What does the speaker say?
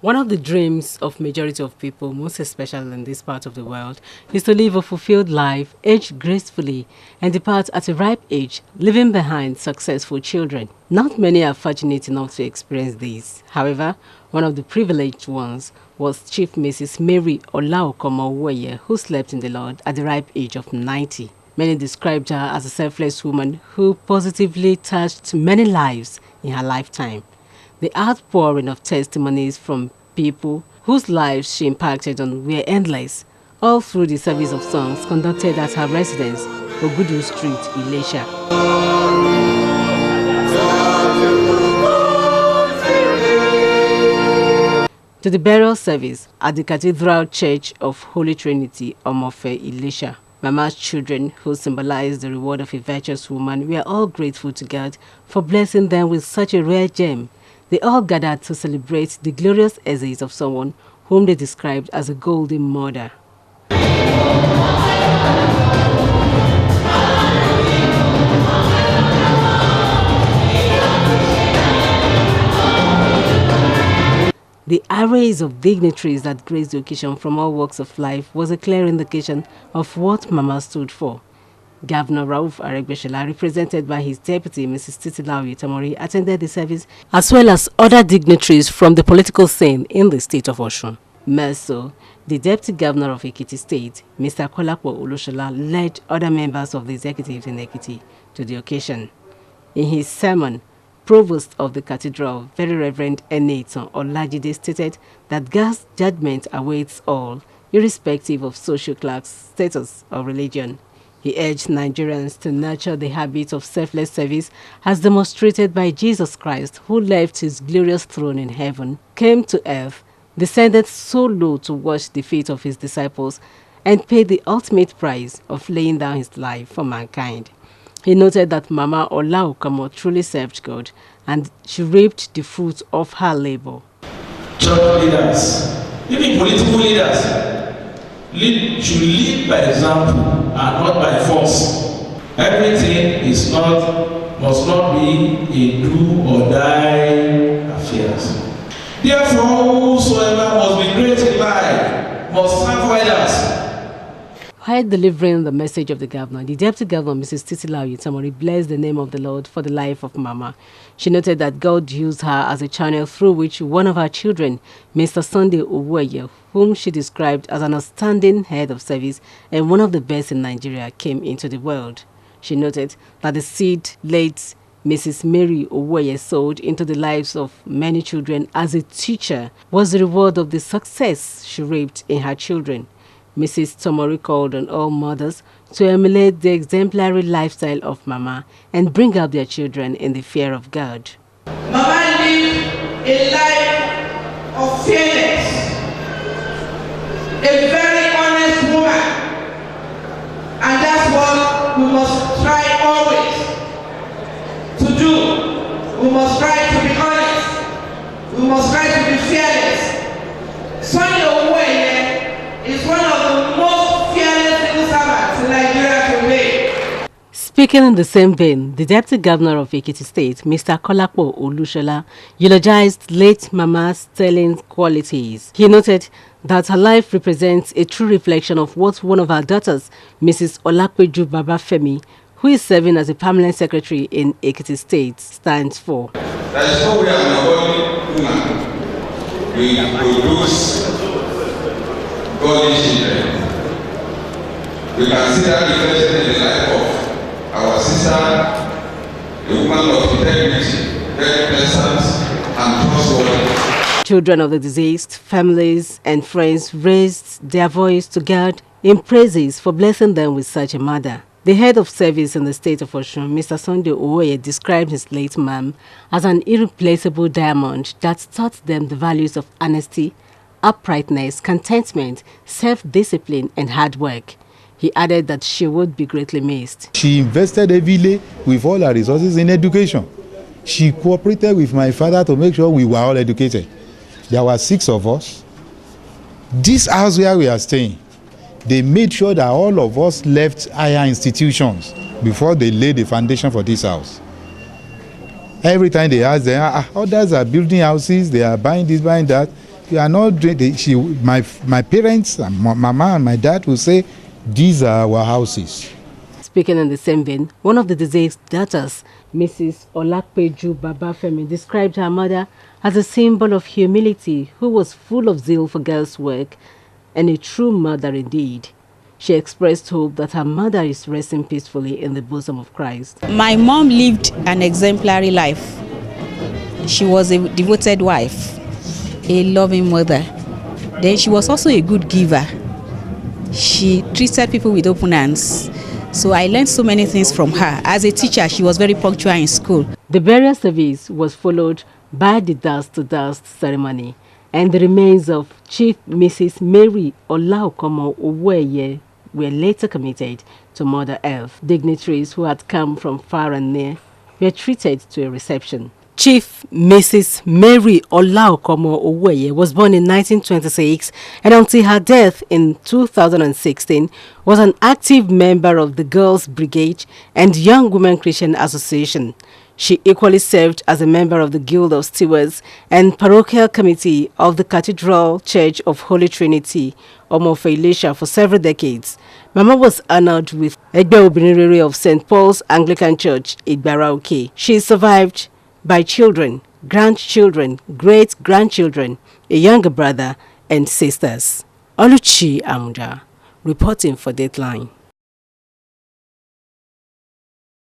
One of the dreams of majority of people, most especially in this part of the world, is to live a fulfilled life, age gracefully, and depart at a ripe age, leaving behind successful children. Not many are fortunate enough to experience this. However, one of the privileged ones was Chief Mrs. Mary Olaokomo, who slept in the Lord at the ripe age of 90. Many described her as a selfless woman who positively touched many lives in her lifetime. The outpouring of testimonies from people whose lives she impacted on were endless, all through the service of songs conducted at her residence, Ogudu Street, Ilesha. To the burial service at the Cathedral Church of Holy Trinity, Omofe, Ilesha. Mama's children, who symbolized the reward of a virtuous woman, were all grateful to God for blessing them with such a rare gem. They all gathered to celebrate the glorious essays of someone whom they described as a golden mother. The arrays of dignitaries that graced the occasion from all walks of life was a clear indication of what Mama stood for. Governor Rauf Aregbesola, represented by his deputy, Mrs. Titilayo Tamori, attended the service, as well as other dignitaries from the political scene in the state of Osun. Meso, the deputy governor of Ekiti State, Mr. Olaokomo Oloshola, led other members of the executive in Ekiti to the occasion. In his sermon, Provost of the Cathedral, Very Reverend Eneton Olajide, stated that God's judgment awaits all, irrespective of social class, status, or religion. He urged Nigerians to nurture the habit of selfless service as demonstrated by Jesus Christ, who left his glorious throne in heaven, came to earth, descended so low to wash the feet of his disciples, and paid the ultimate price of laying down his life for mankind. He noted that Mama Olaokomo truly served God, and she reaped the fruits of her labor. Church leaders, even political leaders, should lead by example and not by force. Everything must not be a do or die affairs. Therefore, whosoever must be great in life must serve others. While delivering the message of the governor, the deputy governor, Mrs. Titilayo Tamori, blessed the name of the Lord for the life of Mama. She noted that God used her as a channel through which one of her children, Mr. Sunday Owueye, whom she described as an outstanding head of service and one of the best in Nigeria, came into the world. She noted that the seed late Mrs. Mary Owueye sowed into the lives of many children as a teacher was the reward of the success she reaped in her children. Mrs. Tamori called on all mothers to emulate the exemplary lifestyle of Mama and bring up their children in the fear of God. Mama lived a life of fearless, a very honest woman, and that's what we must try always to do. We must try to be honest. We must try to be fearless. Sunday Owueye is one of the most fearless civil servants in Nigeria today. Speaking in the same vein, the Deputy Governor of Ekiti State, Mr. Olaokomo Oloshola, eulogized late Mama's sterling qualities. He noted that her life represents a true reflection of what one of her daughters, Mrs. Olapeju Babafemi, who is serving as a permanent secretary in Ekiti State, stands for. There is no way an woman will produce godly children. We can see that reflected in the life of our sister, a woman of integrity, very pleasant and trustworthy. Children of the deceased, families and friends raised their voice to God in praises for blessing them with such a mother. The head of service in the state of Osun, Mr. Sunday Owueye, described his late mom as an irreplaceable diamond that taught them the values of honesty, uprightness, contentment, self-discipline, and hard work. He added that she would be greatly missed. She invested heavily with all her resources in education. She cooperated with my father to make sure we were all educated. There were 6 of us. This house where we are staying, they made sure that all of us left higher institutions before they laid the foundation for this house. Every time they ask them, others are building houses, they are buying this, buying that. you are not doing my parents, my mama and my dad will say, these are our houses. Speaking in the same vein, one of the deceased daughters, Mrs. Olaokomo Babafemi, described her mother as a symbol of humility who was full of zeal for girls' work and a true mother indeed. She expressed hope that her mother is resting peacefully in the bosom of Christ. My mom lived an exemplary life. She was a devoted wife, a loving mother. Then she was also a good giver. She treated people with open hands. So I learned so many things from her. As a teacher, she was very punctual in school. The burial service was followed by the dust-to-dust ceremony, and the remains of Chief Mrs. Mary Olaokomo were later committed to Mother Earth. Dignitaries who had come from far and near were treated to a reception. Chief Mrs. Mary Olaokomo was born in 1926 and until her death in 2016 was an active member of the Girls Brigade and Young Women Christian Association. She equally served as a member of the Guild of Stewards and Parochial Committee of the Cathedral Church of Holy Trinity, Omofe Ilesha, for several decades. Mama was honored with Egbe Obinirere of St. Paul's Anglican Church, Igbaraoke. She is survived by children, grandchildren, great-grandchildren, a younger brother and sisters. Oluchi Amuda, reporting for Dateline.